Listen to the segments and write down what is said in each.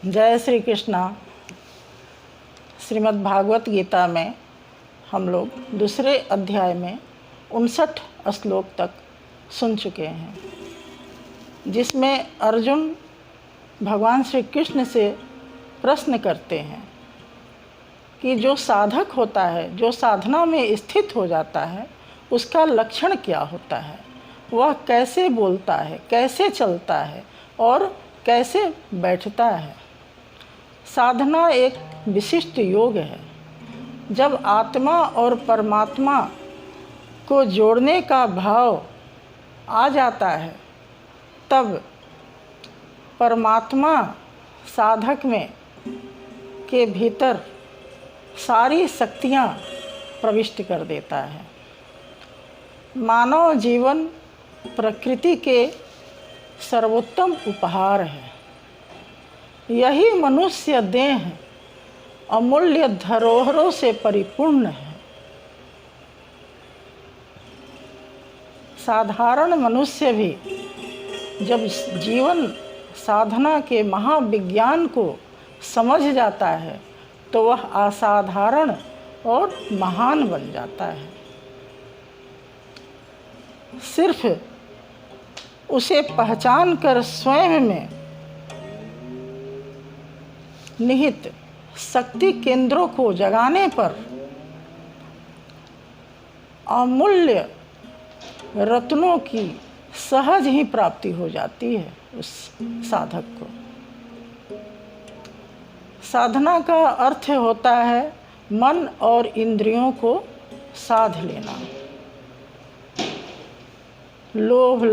जय श्री कृष्णा। श्रीमद् भागवत गीता में हम लोग दूसरे अध्याय में 59 श्लोक तक सुन चुके हैं, जिसमें अर्जुन भगवान श्री कृष्ण से प्रश्न करते हैं कि जो साधक होता है, जो साधना में स्थित हो जाता है, उसका लक्षण क्या होता है, वह कैसे बोलता है, कैसे चलता है और कैसे बैठता है। साधना एक विशिष्ट योग है। जब आत्मा और परमात्मा को जोड़ने का भाव आ जाता है, तब परमात्मा साधक में के भीतर सारी शक्तियाँ प्रविष्ट कर देता है। मानव जीवन प्रकृति के सर्वोत्तम उपहार है। यही मनुष्य देह अमूल्य धरोहरों से परिपूर्ण है। साधारण मनुष्य भी जब जीवन साधना के महाविज्ञान को समझ जाता है, तो वह असाधारण और महान बन जाता है। सिर्फ उसे पहचान कर स्वयं में निहित शक्ति केंद्रों को जगाने पर अमूल्य रत्नों की सहज ही प्राप्ति हो जाती है उस साधक को। साधना का अर्थ होता है मन और इंद्रियों को साध लेना। लोभ,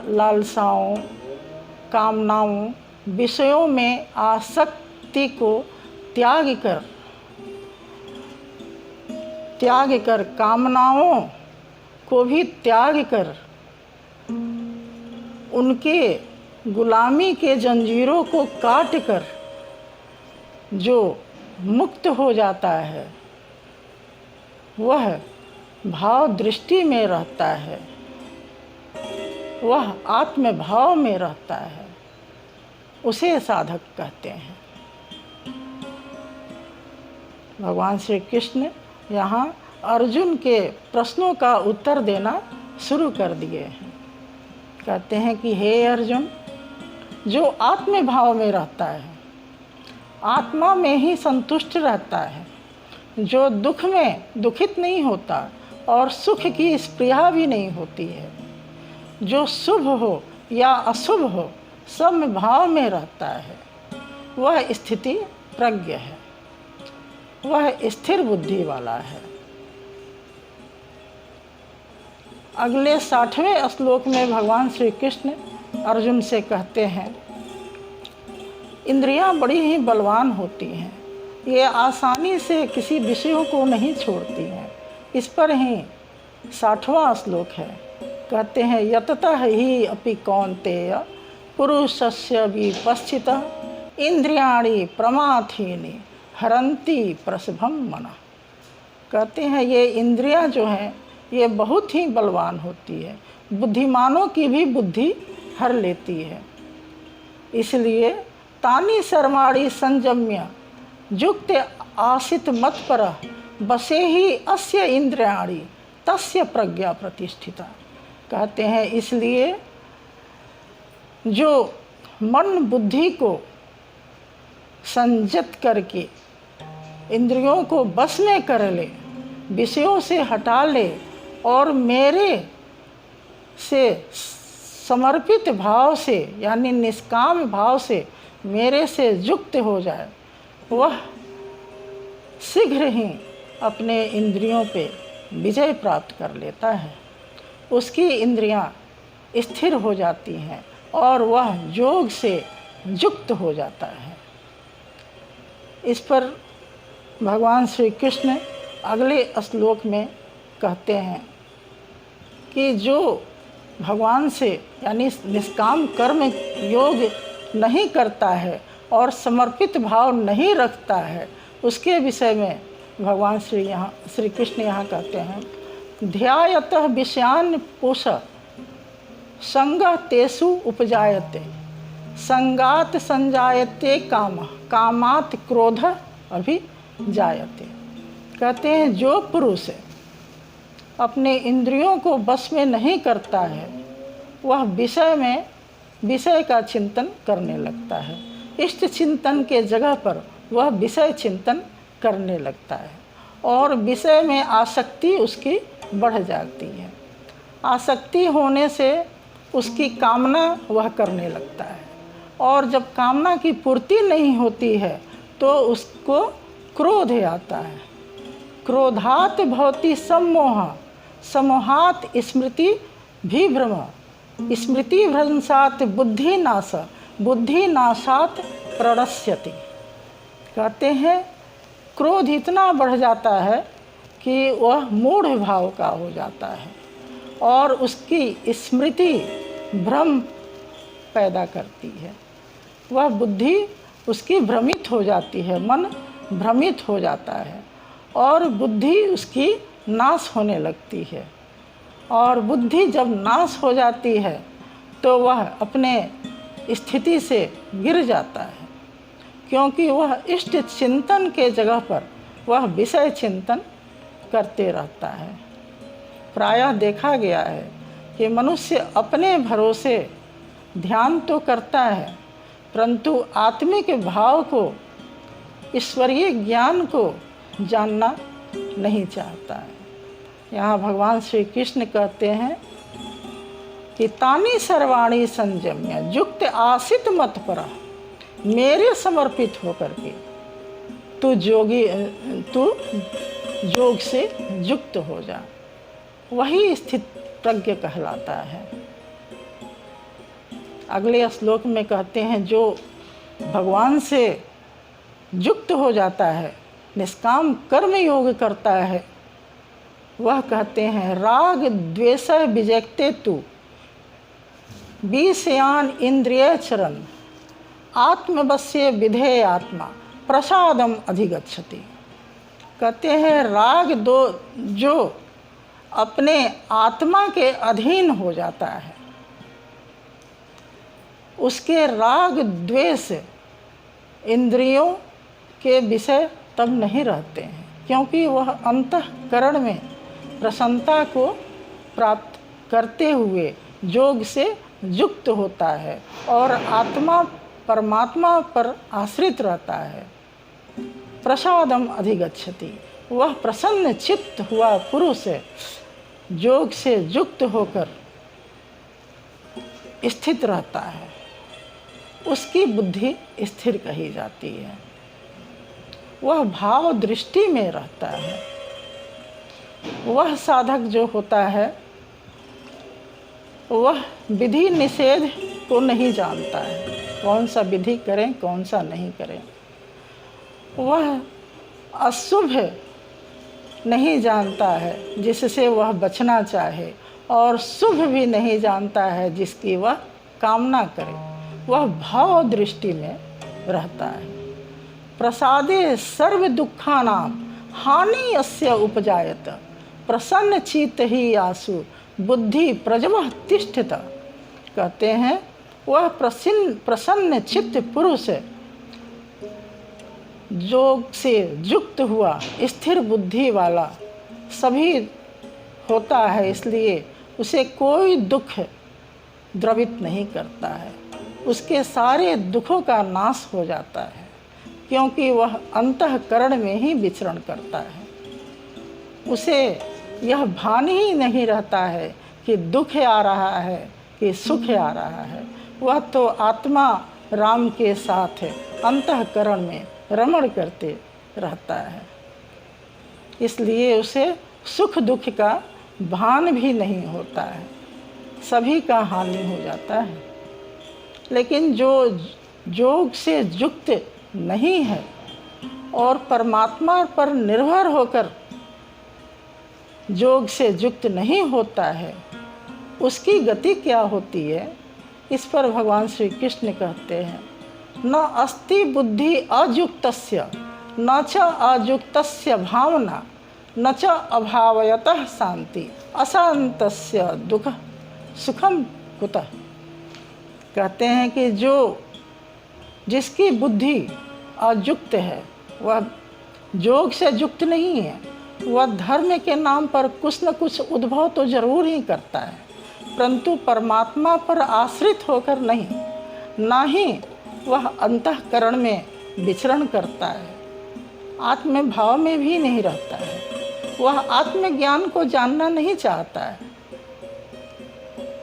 लालसाओं, कामनाओं, विषयों में आसक्ति को त्याग कर कामनाओं को भी त्याग कर उनके गुलामी के जंजीरों को काट कर जो मुक्त हो जाता है, वह भाव दृष्टि में रहता है, वह आत्म भाव में रहता है, उसे साधक कहते हैं। भगवान श्री कृष्ण यहाँ अर्जुन के प्रश्नों का उत्तर देना शुरू कर दिए हैं। कहते हैं कि हे अर्जुन, जो आत्म भाव में रहता है, आत्मा में ही संतुष्ट रहता है, जो दुख में दुखित नहीं होता और सुख की स्पृहा भी नहीं होती है, जो शुभ हो या अशुभ हो सब भाव में रहता है, वह स्थिति प्रज्ञ है, वह स्थिर बुद्धि वाला है। अगले 60वें श्लोक में भगवान श्री कृष्ण अर्जुन से कहते हैं, इंद्रियां बड़ी ही बलवान होती हैं, ये आसानी से किसी विषयों को नहीं छोड़ती हैं। इस पर ही 60वां श्लोक है। कहते हैं, यततः ही अपि कौन्तेय पुरुषस्य विपश्चितः इंद्रियाणि प्रमाथीनि हरन्ति प्रसभम मनः। कहते हैं ये इंद्रियां जो हैं ये बहुत ही बलवान होती है, बुद्धिमानों की भी बुद्धि हर लेती है। इसलिए तानि सर्वाणि संयम्य युक्त आसित मत्परः बसे ही अस्य इंद्रियाणि तस्य प्रज्ञा प्रतिष्ठिता। कहते हैं इसलिए जो मन बुद्धि को संयत करके इंद्रियों को बस में कर ले, विषयों से हटा ले और मेरे से समर्पित भाव से यानी निष्काम भाव से मेरे से युक्त हो जाए, वह शीघ्र ही अपने इंद्रियों पे विजय प्राप्त कर लेता है। उसकी इंद्रियां स्थिर हो जाती हैं और वह योग से युक्त हो जाता है। इस पर भगवान श्री कृष्ण अगले श्लोक में कहते हैं कि जो भगवान से यानी निष्काम कर्म योग नहीं करता है और समर्पित भाव नहीं रखता है, उसके विषय में भगवान श्री कृष्ण यहाँ कहते हैं, ध्यायतः विषयान् पुष संगः तेषु उपजायते संगात संजायते काम, कामात क्रोध अभिजायते। कहते हैं जो पुरुष अपने इंद्रियों को बस में नहीं करता है वह विषय का चिंतन करने लगता है। इष्ट चिंतन के जगह पर वह विषय चिंतन करने लगता है और विषय में आसक्ति उसकी बढ़ जाती है। आसक्ति होने से उसकी कामना वह करने लगता है और जब कामना की पूर्ति नहीं होती है तो उसको क्रोध आता है। क्रोधात भवति सम्मोह, सम्मोहात स्मृति विभ्रम, स्मृति भ्रंशात बुद्धि नाश, बुद्धि नाशात प्रणश्यति। कहते हैं क्रोध इतना बढ़ जाता है कि वह मूढ़ भाव का हो जाता है और उसकी स्मृति भ्रम पैदा करती है। वह बुद्धि उसकी भ्रमित हो जाती है, मन भ्रमित हो जाता है और बुद्धि उसकी नाश होने लगती है। और बुद्धि जब नाश हो जाती है तो वह अपने स्थिति से गिर जाता है, क्योंकि वह इष्ट चिंतन के जगह पर वह विषय चिंतन करते रहता है। प्रायः देखा गया है कि मनुष्य अपने भरोसे ध्यान तो करता है परंतु आत्मिक भाव को, ईश्वरीय ज्ञान को जानना नहीं चाहता है। यहाँ भगवान श्री कृष्ण कहते हैं कि तानी सर्वाणी संयम्य युक्त आसित मत पर, मेरे समर्पित होकर के तू योग से युक्त हो जा। वही स्थित प्रज्ञ कहलाता है। अगले श्लोक में कहते हैं जो भगवान से युक्त हो जाता है, निष्काम कर्म योग करता है, वह कहते हैं राग द्वेष विजयते तु विषयान इंद्रिय चरण, आत्मवश्य विधेय आत्मा प्रसादम अधिगच्छति। कहते हैं राग दो जो अपने आत्मा के अधीन हो जाता है, उसके राग द्वेष इंद्रियों के विषय तब नहीं रहते हैं, क्योंकि वह अंतःकरण में प्रसन्नता को प्राप्त करते हुए योग से युक्त होता है और आत्मा परमात्मा पर आश्रित रहता है। प्रसादम अधिगच्छति, वह प्रसन्न चित्त हुआ पुरुष योग से युक्त होकर स्थित रहता है। उसकी बुद्धि स्थिर कही जाती है। वह भाव दृष्टि में रहता है। वह साधक जो होता है वह विधि निषेध को नहीं जानता है, कौन सा विधि करें कौन सा नहीं करें। वह अशुभ नहीं जानता है जिससे वह बचना चाहे और शुभ भी नहीं जानता है जिसकी वह कामना करे। वह भाव दृष्टि में रहता है। प्रसादे सर्व दुखानां हानि अस्य उपजायत, प्रसन्न चित्त ही आसु बुद्धि प्रजवः तिष्ठत। कहते हैं वह प्रसन्न चित्त पुरुष योग से युक्त हुआ स्थिर बुद्धि वाला सभी होता है, इसलिए उसे कोई दुख द्रवित नहीं करता है। उसके सारे दुखों का नाश हो जाता है, क्योंकि वह अंतःकरण में ही विचरण करता है। उसे यह भान ही नहीं रहता है कि दुख आ रहा है कि सुख आ रहा है। वह तो आत्मा राम के साथ अंतःकरण में रमण करते रहता है, इसलिए उसे सुख दुख का भान भी नहीं होता है। सभी का हानि हो जाता है। लेकिन जो योग से युक्त नहीं है और परमात्मा पर निर्भर होकर योग से युक्त नहीं होता है, उसकी गति क्या होती है, इस पर भगवान श्री कृष्ण कहते हैं न अस्ति बुद्धि अयुक्तस्य न च अयुक्तस्य भावना न च अभावयतः शांति अशांतस्य दुख सुखम कुतः। कहते हैं कि जो जिसकी बुद्धि अयुक्त है वह योग से युक्त नहीं है। वह धर्म के नाम पर कुछ न कुछ उद्भव तो जरूर ही करता है, परंतु परमात्मा पर आश्रित होकर नहीं, ना ही वह अंतःकरण में विचरण करता है, आत्म भाव में भी नहीं रहता है। वह आत्मज्ञान को जानना नहीं चाहता है।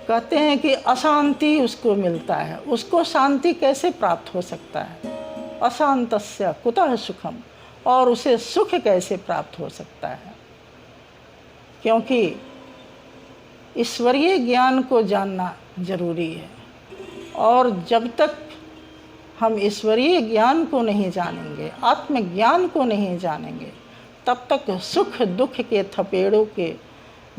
कहते हैं कि अशांति उसको मिलता है, उसको शांति कैसे प्राप्त हो सकता है? अशांतस्य कुतः सुखम, और उसे सुख कैसे प्राप्त हो सकता है? क्योंकि ईश्वरीय ज्ञान को जानना जरूरी है, और जब तक हम ईश्वरीय ज्ञान को नहीं जानेंगे, आत्मज्ञान को नहीं जानेंगे, तब तक सुख दुख के थपेड़ों के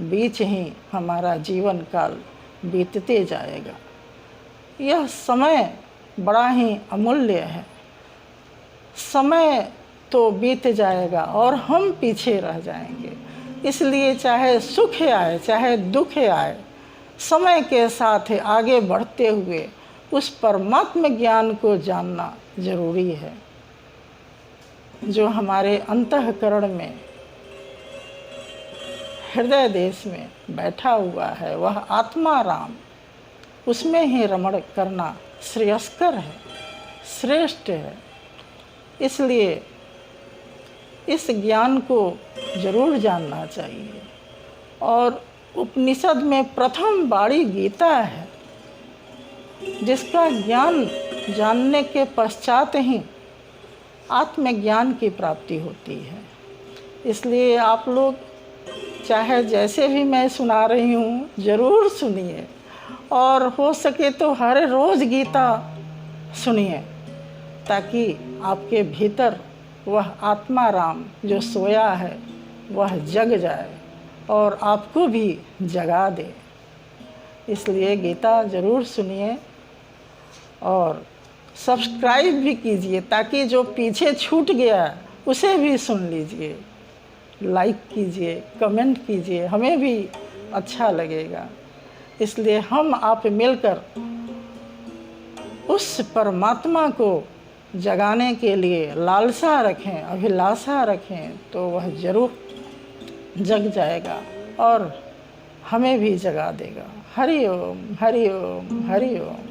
बीच ही हमारा जीवन काल बीतते जाएगा। यह समय बड़ा ही अमूल्य है। समय तो बीत जाएगा और हम पीछे रह जाएंगे। इसलिए चाहे सुख आए चाहे दुख आए, समय के साथ आगे बढ़ते हुए उस परमात्म ज्ञान को जानना जरूरी है, जो हमारे अंतःकरण में हृदय देश में बैठा हुआ है। वह आत्मा राम, उसमें ही रमण करना श्रेयस्कर है, श्रेष्ठ है। इसलिए इस ज्ञान को जरूर जानना चाहिए। और उपनिषद में प्रथम बाणी गीता है, जिसका ज्ञान जानने के पश्चात ही आत्मज्ञान की प्राप्ति होती है। इसलिए आप लोग चाहे जैसे भी मैं सुना रही हूँ, ज़रूर सुनिए, और हो सके तो हर रोज़ गीता सुनिए, ताकि आपके भीतर वह आत्मा राम जो सोया है वह जग जाए और आपको भी जगा दे। इसलिए गीता ज़रूर सुनिए और सब्सक्राइब भी कीजिए, ताकि जो पीछे छूट गया उसे भी सुन लीजिए। लाइक कीजिए, कमेंट कीजिए, हमें भी अच्छा लगेगा। इसलिए हम आप मिलकर उस परमात्मा को जगाने के लिए लालसा रखें, अभिलाषा रखें, तो वह जरूर जग जाएगा और हमें भी जगा देगा। हरि ओम, हरि ओम, हरि ओम।